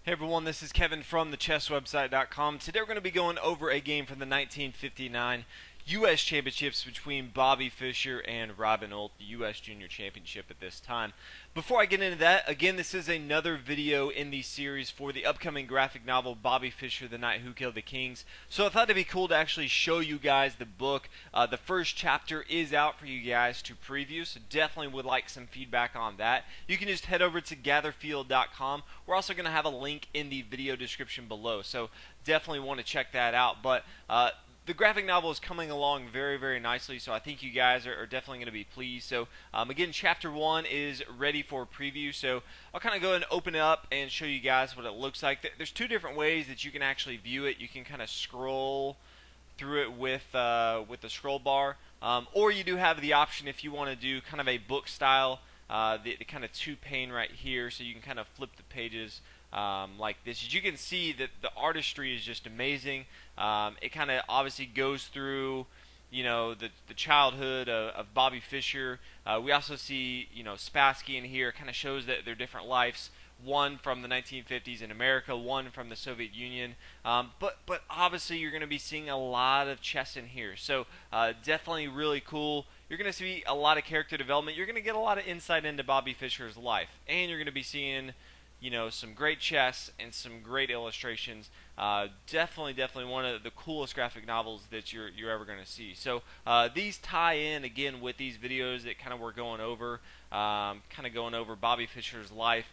Hey everyone, this is Kevin from thechesswebsite.com. Today we're going to be going over a game from the 1959 U.S. Championships between Bobby Fischer and Robin Ault, the U.S. Junior Championship at this time. Before I get into that, again, this is another video in the series for the upcoming graphic novel Bobby Fischer, The Knight Who Killed the Kings. So I thought it'd be cool to actually show you guys the book. The first chapter is out for you guys to preview, so definitely would like some feedback on that. You can just head over to gatherfield.com. We're also going to have a link in the video description below, so definitely want to check that out. But the graphic novel is coming along very, very nicely, so I think you guys are definitely going to be pleased. So, again, Chapter 1 is ready for preview, so I'll kind of go and open it up and show you guys what it looks like. There's two different ways that you can actually view it. You can kind of scroll through it with the scroll bar, or you do have the option if you want to do kind of a book style, the kind of two-pane right here, so you can kind of flip the pages like this. As you can see, that the artistry is just amazing. It kind of obviously goes through, the childhood of Bobby Fischer. We also see, Spassky in here. Kind of shows that their different lives. One from the 1950s in America, one from the Soviet Union. But obviously you're going to be seeing a lot of chess in here. So definitely really cool. You're going to see a lot of character development. You're going to get a lot of insight into Bobby Fischer's life. And you're going to be seeing some great chess and some great illustrations. Definitely one of the coolest graphic novels that you're ever going to see. So these tie in again with these videos that kind of we're going over, Bobby Fischer's life,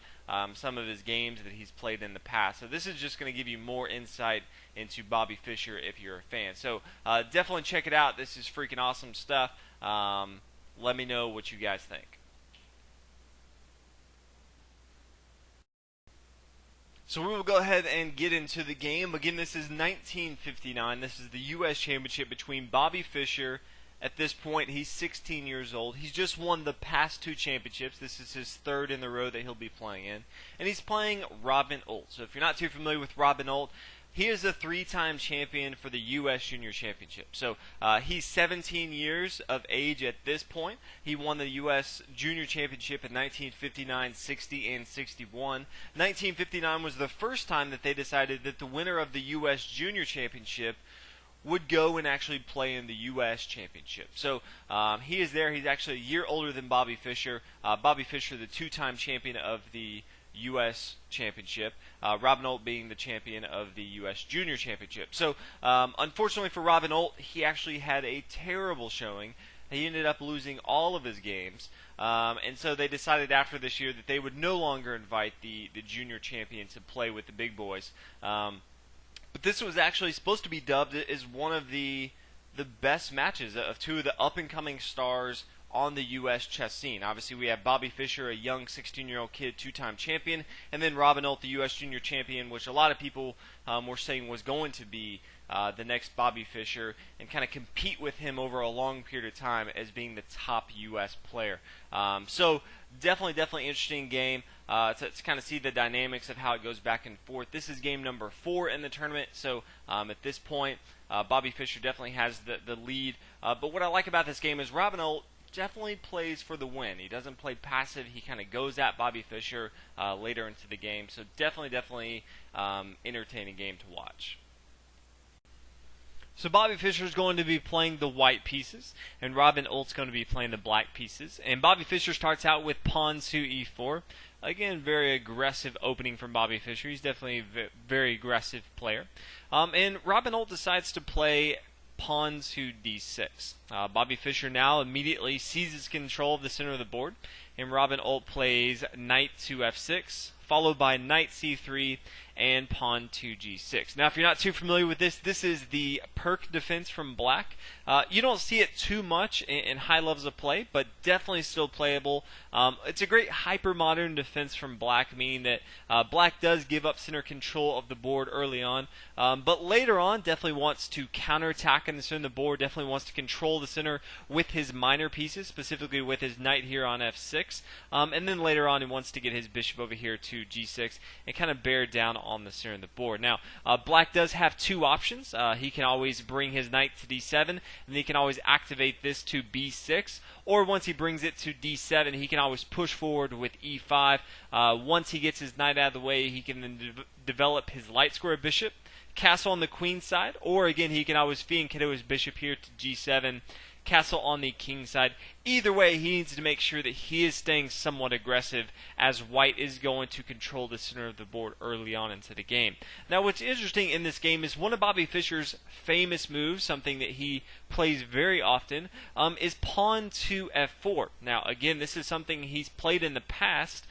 some of his games that he's played in the past. So this is just going to give you more insight into Bobby Fischer if you're a fan. So definitely check it out. This is freaking awesome stuff. Let me know what you guys think. So we will go ahead and get into the game. Again, this is 1959. This is the U.S. Championship between Bobby Fischer. At this point, he's 16 years old. He's just won the past two championships. This is his third in the row that he'll be playing in. And he's playing Robin Ault. So if you're not too familiar with Robin Ault, he is a three-time champion for the U.S. Junior Championship. So he's 17 years of age at this point. He won the U.S. Junior Championship in 1959, 60, and 61. 1959 was the first time that they decided that the winner of the U.S. Junior Championship would go and actually play in the U.S. Championship. So he is there. He's actually a year older than Bobby Fischer. Bobby Fischer, the two-time champion of the U.S. Championship, Robin Ault being the champion of the U.S. Junior Championship. So, unfortunately for Robin Ault, he actually had a terrible showing. He ended up losing all of his games, and so they decided after this year that they would no longer invite the junior champion to play with the big boys. But this was actually supposed to be dubbed as one of the best matches of two of the up-and-coming stars on the U.S. chess scene. Obviously, we have Bobby Fischer, a young 16-year-old kid, two-time champion, and then Robin Ault, the U.S. junior champion, which a lot of people were saying was going to be the next Bobby Fischer and kind of compete with him over a long period of time as being the top U.S. player. So definitely interesting game to kind of see the dynamics of how it goes back and forth. This is game number 4 in the tournament, so at this point, Bobby Fischer definitely has the lead. But what I like about this game is Robin Ault definitely plays for the win. He doesn't play passive. He kind of goes at Bobby Fischer later into the game. So definitely entertaining game to watch. So Bobby Fischer is going to be playing the white pieces, and Robin Ault's going to be playing the black pieces. And Bobby Fischer starts out with pawn to e4. Again, very aggressive opening from Bobby Fischer. He's definitely a very aggressive player. And Robin Ault decides to play pawn to d6. Bobby Fischer now immediately seizes control of the center of the board, and Robin Ault plays knight to f6, followed by knight c3 and pawn to g6. Now, if you're not too familiar with this, this is the perk defense from black. You don't see it too much in high levels of play, but definitely still playable. It's a great hyper-modern defense from black, meaning that black does give up center control of the board early on, but later on definitely wants to counterattack in the center of the board, definitely wants to control the center with his minor pieces, specifically with his knight here on f6. f6, and then later on he wants to get his bishop over here to g6 and kind of bear down on the center of the board. Now, black does have two options. He can always bring his knight to d7, and he can always activate this to b6, or once he brings it to d7, he can always push forward with e5. Once he gets his knight out of the way, he can then develop his light square bishop, castle on the queen side, or again he can always fee and kiddo his bishop here to g7, castle on the king side. Either way, he needs to make sure that he is staying somewhat aggressive, as white is going to control the center of the board early on into the game. Now, what's interesting in this game is one of Bobby Fischer's famous moves, something that he plays very often, is pawn to f4. Now, again, this is something he's played in the past,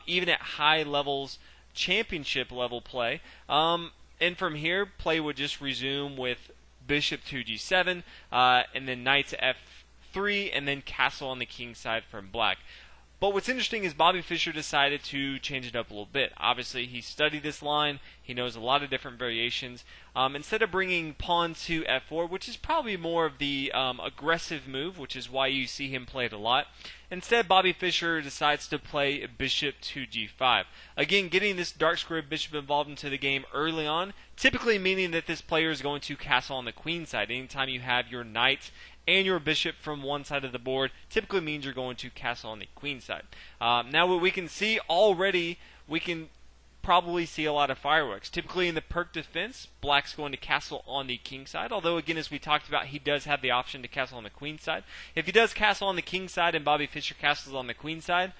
even at high levels, championship level play. And from here, play would just resume with bishop to g7, and then knight to f3, and then castle on the king side from black. But what's interesting is Bobby Fischer decided to change it up a little bit. Obviously, he studied this line. He knows a lot of different variations. Instead of bringing pawn to f4, which is probably more of the aggressive move, which is why you see him play it a lot, instead Bobby Fischer decides to play bishop to g5. Again, getting this dark square bishop involved into the game early on, typically meaning that this player is going to castle on the queen side. Anytime you have your knight and your bishop from one side of the board, typically means you're going to castle on the queen side. Now what we can see already, we can probably see a lot of fireworks. Typically in the perk defense, black's going to castle on the king side, although again, as we talked about, he does have the option to castle on the queen side. If he does castle on the king side and Bobby Fischer castles on the queen side,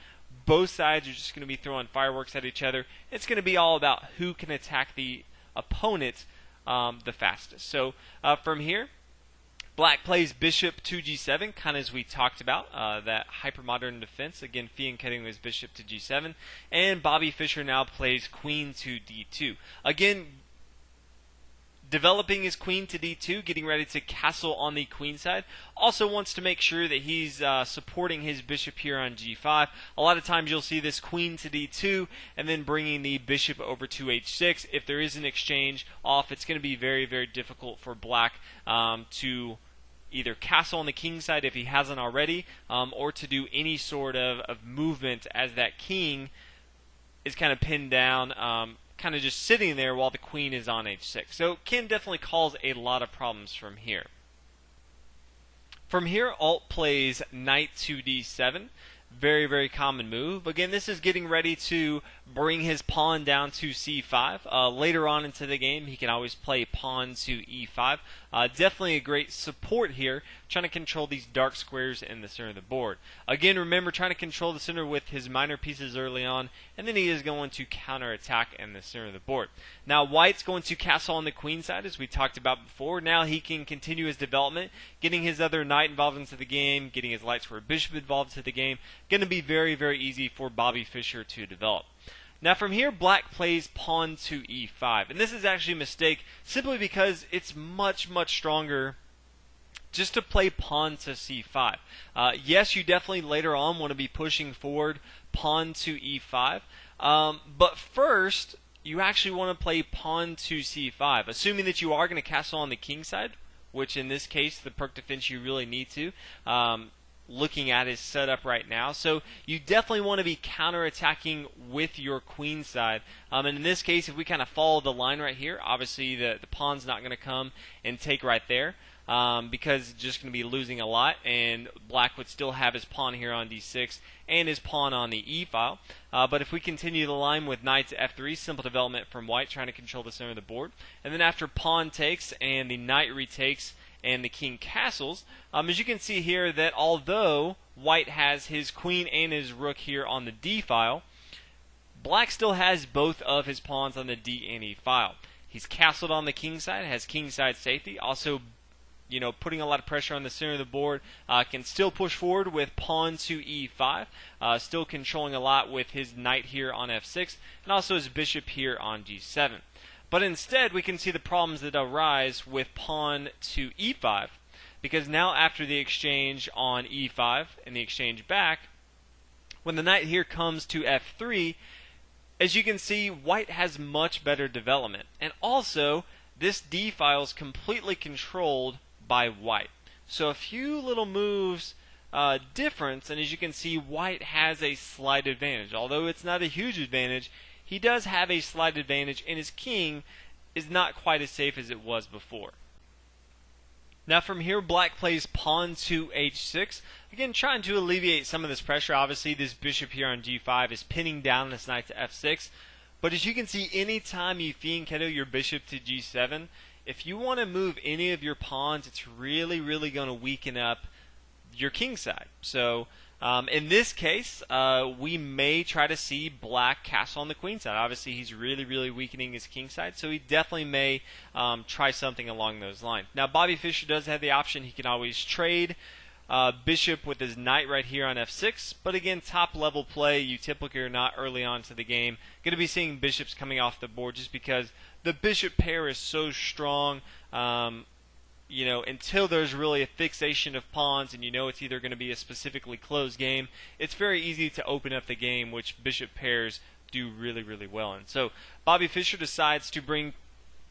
both sides are just going to be throwing fireworks at each other. It's going to be all about who can attack the opponent the fastest. So from here, black plays bishop to g7, kind of as we talked about, that hypermodern defense. Again, fee and cutting his bishop to g7. And Bobby Fischer now plays queen to d2. Again, developing his queen to d2, getting ready to castle on the queen side. Also wants to make sure that he's supporting his bishop here on g5. A lot of times you'll see this queen to d2 and then bringing the bishop over to h6. If there is an exchange off, it's going to be very, very difficult for black to either castle on the king side if he hasn't already, or to do any sort of movement as that king is kind of pinned down, kind of just sitting there while the queen is on h6. So can definitely cause a lot of problems from here. From here, Ault plays knight to d7. Very, very common move. Again, this is getting ready to bring his pawn down to c5. Later on into the game, he can always play pawn to e5. Definitely a great support here, trying to control these dark squares in the center of the board. Again, remember, trying to control the center with his minor pieces early on, and then he is going to counterattack in the center of the board. Now, white's going to castle on the queen side, as we talked about before. Now he can continue his development, getting his other knight involved into the game, getting his light square bishop involved into the game. Going to be very, very easy for Bobby Fischer to develop. Now from here, black plays pawn to e5. And this is actually a mistake simply because it's much, much stronger just to play pawn to c5. Yes, you definitely later on want to be pushing forward pawn to e5. But first, you actually want to play pawn to c5, assuming that you are going to castle on the king side, which in this case, the perk defense you really need to. Looking at his setup right now. So you definitely want to be counterattacking with your queen side. And in this case, if we kind of follow the line right here, obviously the pawn's not going to come and take right there, because it's just going to be losing a lot, and black would still have his pawn here on d6 and his pawn on the e file. But if we continue the line with knight to f3, simple development from white, trying to control the center of the board. And then after pawn takes and the knight retakes and the king castles, as you can see here that although white has his queen and his rook here on the d file, black still has both of his pawns on the d and e file. He's castled on the king side, has king side safety, also putting a lot of pressure on the center of the board, can still push forward with pawn to e5, still controlling a lot with his knight here on f6, and also his bishop here on g7. But instead, we can see the problems that arise with pawn to e5, because now after the exchange on e5 and the exchange back, when the knight here comes to f3, as you can see, white has much better development. And also, this d file is completely controlled by white. So a few little moves difference, and as you can see, white has a slight advantage. Although it's not a huge advantage, he does have a slight advantage, and his king is not quite as safe as it was before. Now from here, black plays pawn to h6. Again, trying to alleviate some of this pressure. Obviously, this bishop here on g5 is pinning down this knight to f6. But as you can see, anytime you fianchetto your bishop to g7, if you want to move any of your pawns, it's really going to weaken up your king side. So in this case, we may try to see black castle on the queen side. Obviously, he's really weakening his king side, so he definitely may try something along those lines. Now, Bobby Fischer does have the option. He can always trade bishop with his knight right here on f6, but again, top level play, you typically are not early on to the game going to be seeing bishops coming off the board just because the bishop pair is so strong. You know, until there's really a fixation of pawns and you know it's either going to be a specifically closed game, it's very easy to open up the game, which bishop pairs do really well. And so Bobby Fischer decides to bring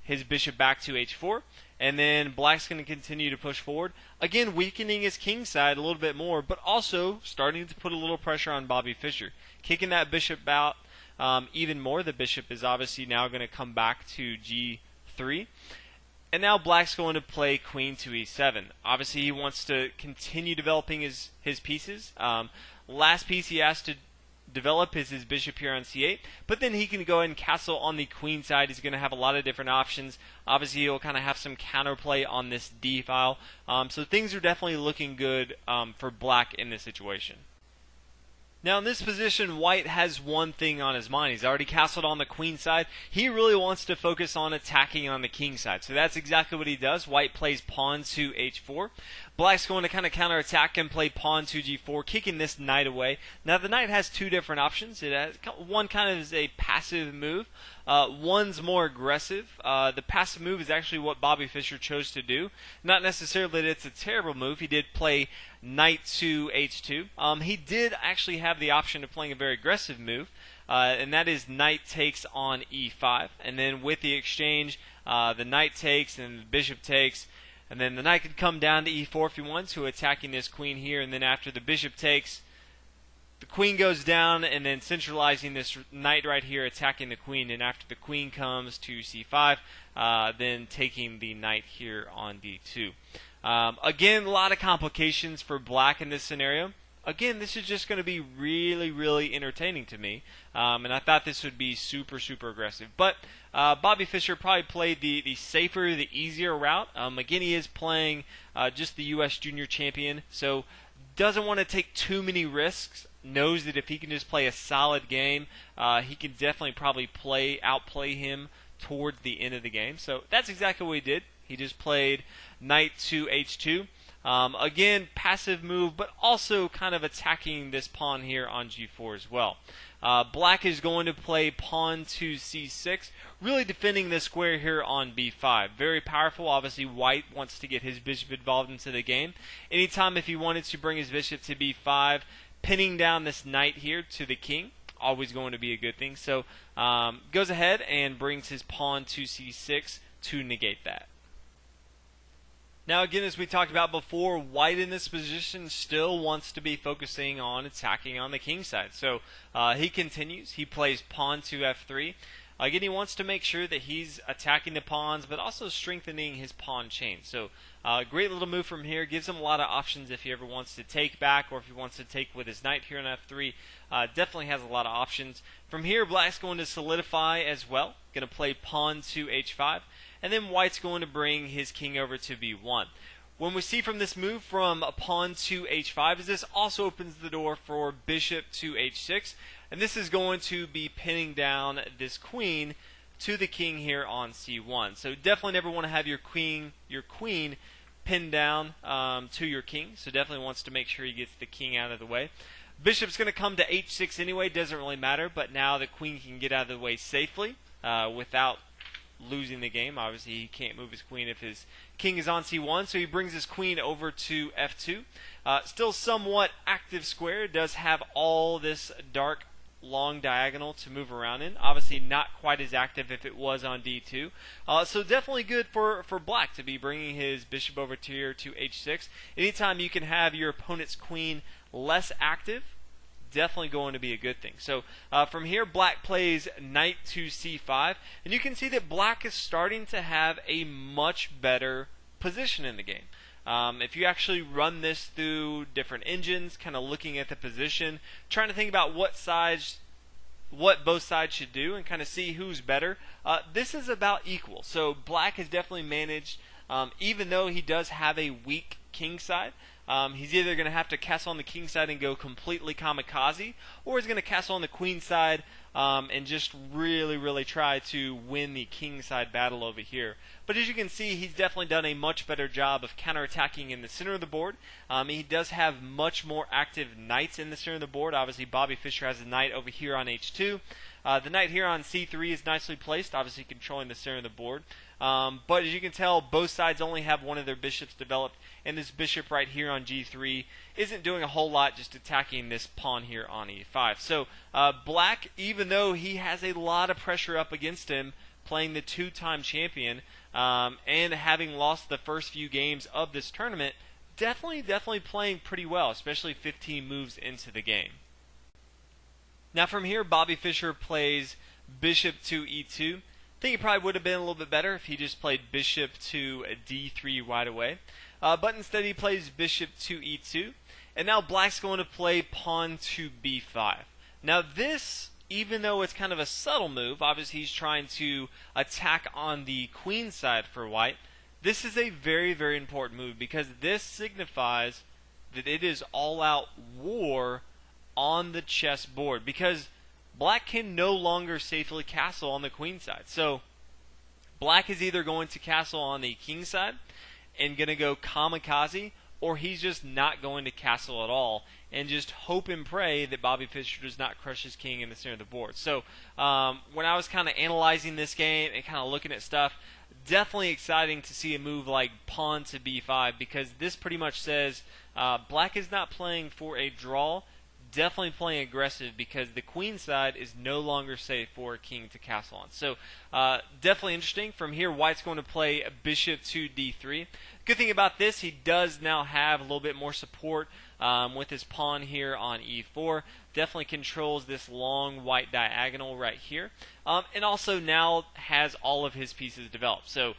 his bishop back to h4, and then black's going to continue to push forward, again weakening his king side a little bit more, but also starting to put a little pressure on Bobby Fischer, kicking that bishop out even more. The bishop is obviously now going to come back to g3. And now black's going to play queen to e7. Obviously, he wants to continue developing his pieces. Last piece he has to develop is his bishop here on c8. But then he can go ahead and castle on the queen side. He's going to have a lot of different options. Obviously, he'll kind of have some counterplay on this d file. So things are definitely looking good for black in this situation. Now in this position, white has one thing on his mind. He's already castled on the queen side. He really wants to focus on attacking on the king side. So that's exactly what he does. White plays pawn to h4. Black's going to kind of counterattack and play pawn to g4, kicking this knight away. Now the knight has two different options. It has one kind of is a passive move. One's more aggressive. The passive move is actually what Bobby Fischer chose to do. Not necessarily that it's a terrible move. He did play knight to h2. He did actually have the option of playing a very aggressive move, and that is knight takes on e5. And then with the exchange, the knight takes and the bishop takes. And then the knight could come down to e4 if he wants to, attacking this queen here. And then after the bishop takes, the queen goes down, and then centralizing this knight right here, attacking the queen. And after the queen comes to c5, then taking the knight here on d2. Again, a lot of complications for black in this scenario. Again, this is just going to be really entertaining to me, and I thought this would be super aggressive. But Bobby Fischer probably played the safer, the easier route. Again, he is playing just the U.S. Junior Champion, so doesn't want to take too many risks. Knows that if he can just play a solid game, he can definitely probably outplay him towards the end of the game. So that's exactly what he did. He just played knight to h2. Again, passive move, but also kind of attacking this pawn here on g4 as well. Black is going to play pawn to c6, really defending this square here on b5. Very powerful. Obviously, white wants to get his bishop involved into the game. Anytime if he wanted to bring his bishop to b5, pinning down this knight here to the king, always going to be a good thing. So goes ahead and brings his pawn to c6 to negate that. Now again, as we talked about before, white in this position still wants to be focusing on attacking on the king side. So he continues. He plays pawn to f3. Again, he wants to make sure that he's attacking the pawns, but also strengthening his pawn chain. So great little move from here. Gives him a lot of options if he ever wants to take back, or if he wants to take with his knight here on f3. Definitely has a lot of options. From here, black's going to solidify as well. Going to play pawn to h5. And then white's going to bring his king over to b1. When we see from this move from pawn to h5, is this also opens the door for bishop to h6. And this is going to be pinning down this queen to the king here on c1. So definitely never want to have your queen pinned down to your king. So definitely wants to make sure he gets the king out of the way. Bishop's going to come to h6 anyway, doesn't really matter. But now the queen can get out of the way safely without losing the game. Obviously, he can't move his queen if his king is on c1, so he brings his queen over to f2. Still somewhat active square. Does have all this dark long diagonal to move around in. Obviously not quite as active if it was on d2. So definitely good for black to be bringing his bishop over to here to h6. Anytime you can have your opponent's queen less active, definitely going to be a good thing. So from here, black plays knight to c5, and you can see that black is starting to have a much better position in the game. If you actually run this through different engines, kind of looking at the position, trying to think about what both sides should do and kind of see who's better, this is about equal. So black has definitely managed, even though he does have a weak king side, he's either going to have to castle on the king side and go completely kamikaze, or he's going to castle on the queen side and just really try to win the king side battle over here. But as you can see, he's definitely done a much better job of counterattacking in the center of the board. He does have much more active knights in the center of the board. Obviously, Bobby Fischer has a knight over here on h2. The knight here on c3 is nicely placed, obviously controlling the center of the board. But as you can tell, both sides only have one of their bishops developed, and this bishop right here on g3 isn't doing a whole lot, just attacking this pawn here on e5. So black, even though he has a lot of pressure up against him, playing the two-time champion, and having lost the first few games of this tournament, definitely playing pretty well, especially 15 moves into the game. Now from here, Bobby Fischer plays bishop to e2. I think it probably would have been a little bit better if he just played bishop to d3 right away. But instead he plays bishop to e2. And now black's going to play pawn to b5. Now this, even though it's kind of a subtle move, obviously he's trying to attack on the queen side for white, this is a very important move, because this signifies that it is all-out war on the chessboard, because black can no longer safely castle on the queen side. So black is either going to castle on the king side and going to go kamikaze, or he's just not going to castle at all and just hope and pray that Bobby Fischer does not crush his king in the center of the board. So when I was kind of analyzing this game and kind of looking at stuff, definitely exciting to see a move like pawn to b5, because this pretty much says black is not playing for a draw, definitely playing aggressive, because the queen side is no longer safe for a king to castle on. So definitely interesting. From here, white's going to play bishop to d3. Good thing about this, he does now have a little bit more support with his pawn here on e4. Definitely controls this long white diagonal right here, and also now has all of his pieces developed. So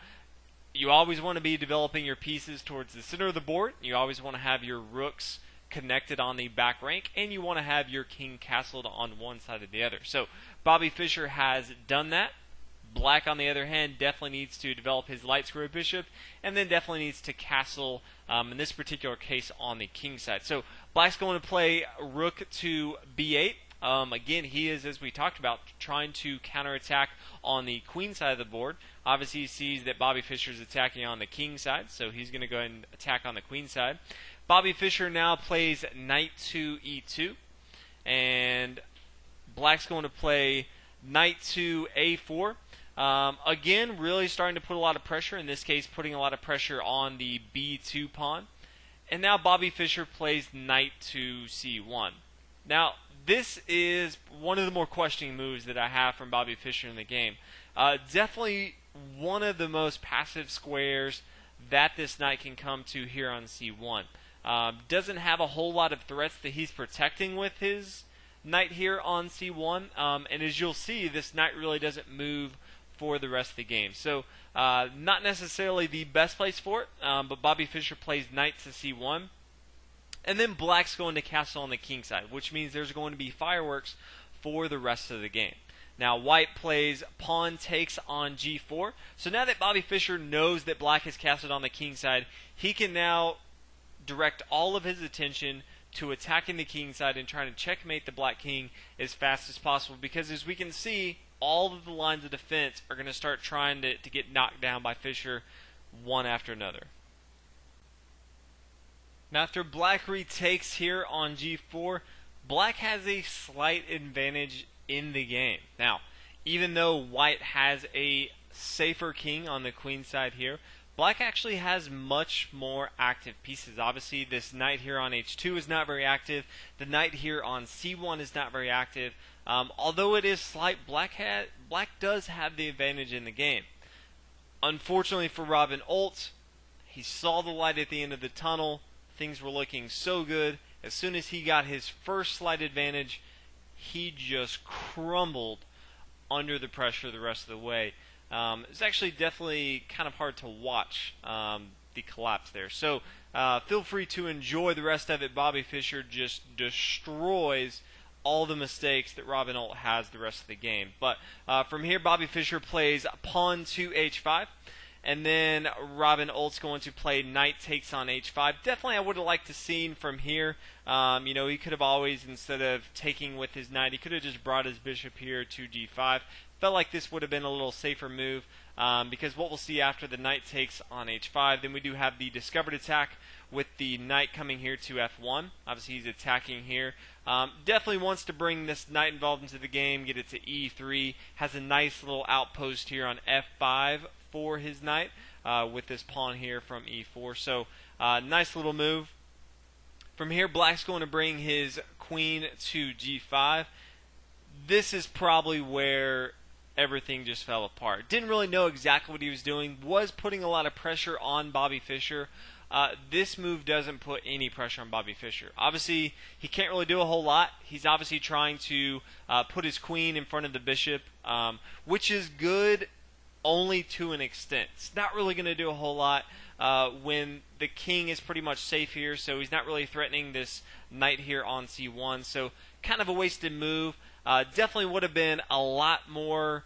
you always want to be developing your pieces towards the center of the board. You always want to have your rooks connected on the back rank, and you want to have your king castled on one side or the other. So Bobby Fischer has done that. Black, on the other hand, definitely needs to develop his light square bishop, and then definitely needs to castle, in this particular case, on the king side. So black's going to play rook to b8. Again, he is, as we talked about, trying to counterattack on the queen side of the board. Obviously, he sees that Bobby Fischer is attacking on the king side, so he's going to go ahead and attack on the queen side. Bobby Fischer now plays knight to e2, and black's going to play knight to a4. Again, really starting to put a lot of pressure, in this case putting a lot of pressure on the b2 pawn. And now Bobby Fischer plays knight to c1. Now, this is one of the more questioning moves that I have from Bobby Fischer in the game. Definitely one of the most passive squares that this knight can come to here on c1. Doesn't have a whole lot of threats that he's protecting with his knight here on c1. And as you'll see, this knight really doesn't move for the rest of the game. So not necessarily the best place for it, but Bobby Fischer plays knight to c1. And then black's going to castle on the king side, which means there's going to be fireworks for the rest of the game. Now white plays pawn takes on g4. So now that Bobby Fischer knows that black has castled on the king side, he can now direct all of his attention to attacking the king side and trying to checkmate the black king as fast as possible, because as we can see, all of the lines of defense are going to start trying to get knocked down by Fischer one after another. Now after black retakes here on g4, black has a slight advantage in the game. Now, even though white has a safer king on the queen side here, black actually has much more active pieces. Obviously, this knight here on h2 is not very active. The knight here on c1 is not very active. Although it is slight, black does have the advantage in the game. Unfortunately for Robin Ault, he saw the light at the end of the tunnel. Things were looking so good. As soon as he got his first slight advantage, he just crumbled under the pressure the rest of the way. It's actually definitely kind of hard to watch the collapse there. So feel free to enjoy the rest of it. Bobby Fischer just destroys all the mistakes that Robin Ault has the rest of the game. But from here, Bobby Fischer plays pawn to h5. And then Robin Ault's going to play knight takes on h5. Definitely I would have liked to see from here. He could have always, instead of taking with his knight, he could have just brought his bishop here to g5. Felt like this would have been a little safer move because what we'll see after the knight takes on h5, then we do have the discovered attack with the knight coming here to f1. Obviously he's attacking here. Definitely wants to bring this knight involved into the game, get it to e3. Has a nice little outpost here on f5 for his knight with this pawn here from e4. So nice little move. From here, black's going to bring his queen to g5. This is probably where everything just fell apart. Didn't really know exactly what he was doing. Was putting a lot of pressure on Bobby Fischer. This move doesn't put any pressure on Bobby Fischer. Obviously, he can't really do a whole lot. He's obviously trying to put his queen in front of the bishop, which is good only to an extent. It's not really going to do a whole lot when the king is pretty much safe here, so he's not really threatening this knight here on c1. So kind of a wasted move. Definitely would have been a lot more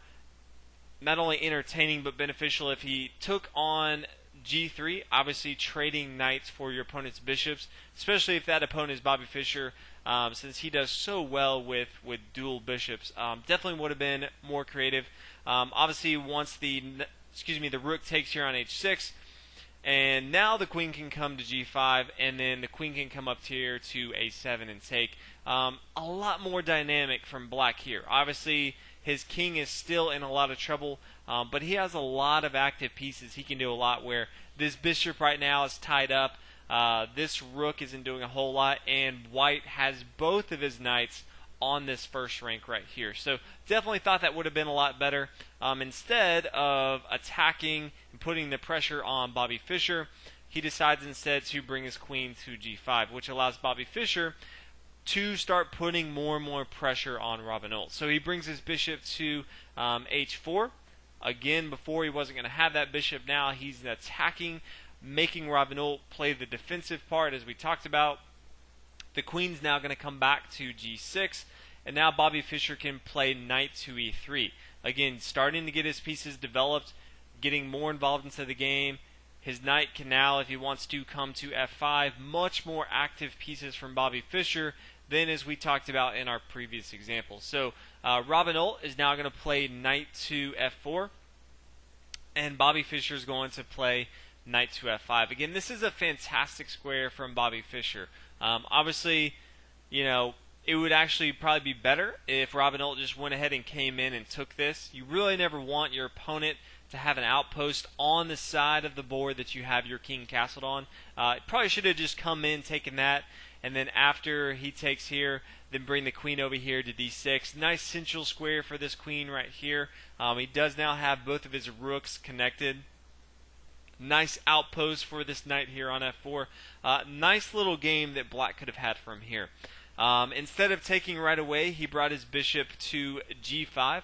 not only entertaining but beneficial if he took on g3, obviously trading knights for your opponent's bishops, especially if that opponent is Bobby Fischer, since he does so well with dual bishops. Definitely would have been more creative. Obviously, once the rook takes here on h6, and now the queen can come to g5, and then the queen can come up here to a7 and take. A lot more dynamic from black here. Obviously, his king is still in a lot of trouble, but he has a lot of active pieces. He can do a lot where this bishop right now is tied up. This rook isn't doing a whole lot, and white has both of his knights on this first rank right here. So definitely thought that would have been a lot better. Instead of attacking and putting the pressure on Bobby Fischer, he decides instead to bring his queen to g5, which allows Bobby Fischer to start putting more and more pressure on Robin Ault. So he brings his bishop to h4. Again, before he wasn't going to have that bishop. Now he's attacking, making Robin Ault play the defensive part as we talked about. The queen's now going to come back to g6, and now Bobby Fischer can play knight to e3. Again, starting to get his pieces developed, getting more involved into the game. His knight can now, if he wants to, come to f5. Much more active pieces from Bobby Fischer than as we talked about in our previous example. So Robin Ault is now going to play knight to f4, and Bobby Fischer is going to play knight to f5. Again, this is a fantastic square from Bobby Fischer. Obviously, it would actually probably be better if Robin Ault just went ahead and came in and took this. You really never want your opponent to have an outpost on the side of the board that you have your king castled on. Probably should have just come in, taken that, and then after he takes here, then bring the queen over here to d6. Nice central square for this queen right here. He does now have both of his rooks connected. Nice outpost for this knight here on f4. Nice little game that black could have had from here. Instead of taking right away, he brought his bishop to g5.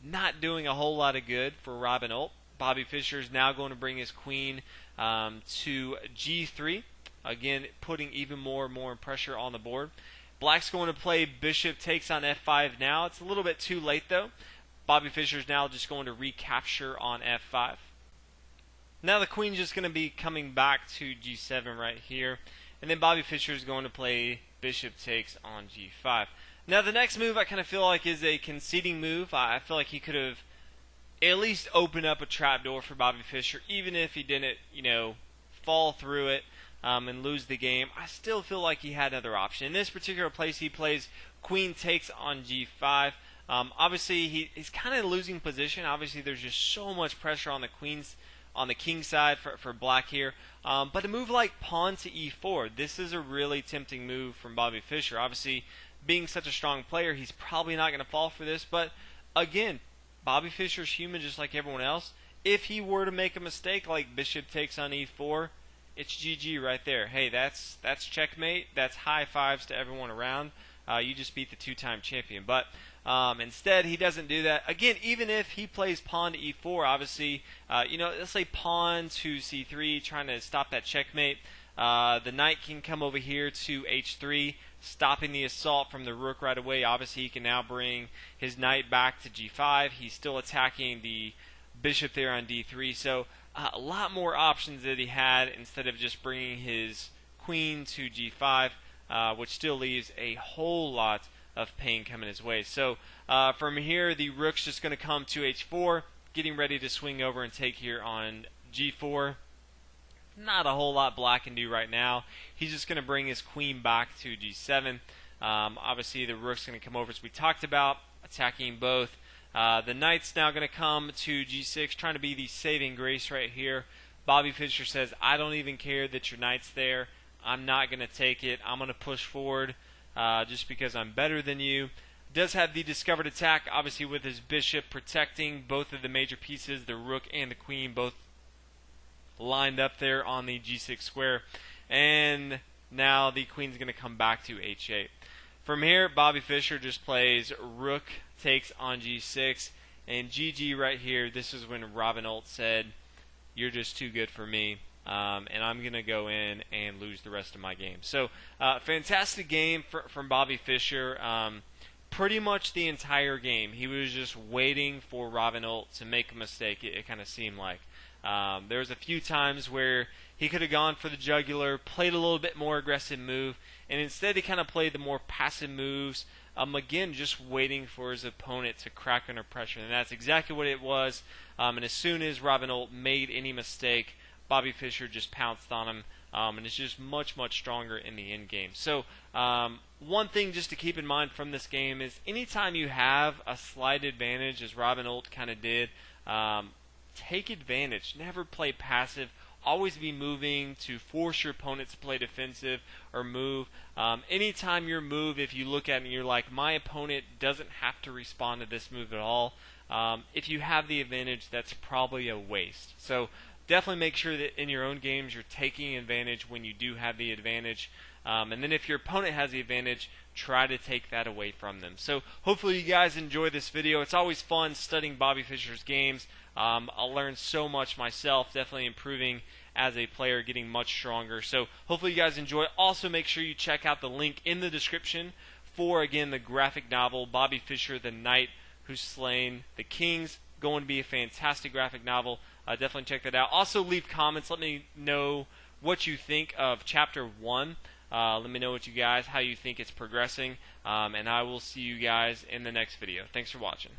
Not doing a whole lot of good for Robin Ault. Bobby Fischer is now going to bring his queen to g3. Again, putting even more pressure on the board. Black's going to play bishop takes on f5 now. It's a little bit too late though. Bobby Fischer is now just going to recapture on f5. Now the queen's just going to be coming back to g7 right here. And then Bobby Fischer is going to play bishop takes on g5. Now the next move I kind of feel like is a conceding move. I feel like he could have at least opened up a trapdoor for Bobby Fischer, even if he didn't, fall through it and lose the game. I still feel like he had another option. In this particular place, he plays queen takes on g5. Obviously, he's kind of losing position. Obviously, there's just so much pressure on the king side for black here. But a move like pawn to e4, this is a really tempting move from Bobby Fischer. Obviously, being such a strong player, he's probably not going to fall for this. But again, Bobby Fischer's human just like everyone else. If he were to make a mistake like bishop takes on e4, it's GG right there. Hey, that's checkmate. That's high fives to everyone around. You just beat the two-time champion. But instead, he doesn't do that. Again, even if he plays pawn to e4, obviously, let's say pawn to c3, trying to stop that checkmate. The knight can come over here to h3, stopping the assault from the rook right away. Obviously, he can now bring his knight back to g5. He's still attacking the bishop there on d3. So a lot more options that he had instead of just bringing his queen to g5, which still leaves a whole lot of pain coming his way. So from here, the rook's just going to come to h4, getting ready to swing over and take here on g4. Not a whole lot black can do right now. He's just going to bring his queen back to g7. Obviously, the rook's going to come over, as we talked about, attacking both. The knight's now going to come to g6, trying to be the saving grace right here. Bobby Fischer says, I don't even care that your knight's there. I'm not going to take it. I'm going to push forward just because I'm better than you. Does have the discovered attack, obviously, with his bishop protecting both of the major pieces, the rook and the queen, both lined up there on the g6 square. And now the queen's going to come back to h8. From here, Bobby Fischer just plays rook takes on g6, and GG right here. This is when Ault said, you're just too good for me, and I'm going to go in and lose the rest of my game. So fantastic game from Bobby Fischer. Pretty much the entire game, he was just waiting for Ault to make a mistake, it kind of seemed like. There was a few times where he could have gone for the jugular, played a little bit more aggressive move, and instead he kind of played the more passive moves. Again, just waiting for his opponent to crack under pressure, and that's exactly what it was. And as soon as Ault made any mistake, Bobby Fischer just pounced on him, and it's just much, much stronger in the end game. So one thing just to keep in mind from this game is anytime you have a slight advantage, as Ault kind of did, take advantage. Never play passive. Always be moving to force your opponent to play defensive or move. Anytime your move, if you look at it and you're like, my opponent doesn't have to respond to this move at all, if you have the advantage, that's probably a waste. So definitely make sure that in your own games you're taking advantage when you do have the advantage. And then if your opponent has the advantage, try to take that away from them. So hopefully you guys enjoy this video. It's always fun studying Bobby Fischer's games. I learned so much myself, definitely improving as a player, getting much stronger. So hopefully you guys enjoy. Also make sure you check out the link in the description for, again, the graphic novel, Bobby Fischer, The Knight Who Slain the Kings. Going to be a fantastic graphic novel. Definitely check that out. Also leave comments. Let me know what you think of Chapter 1. Let me know how you think it's progressing. And I will see you guys in the next video. Thanks for watching.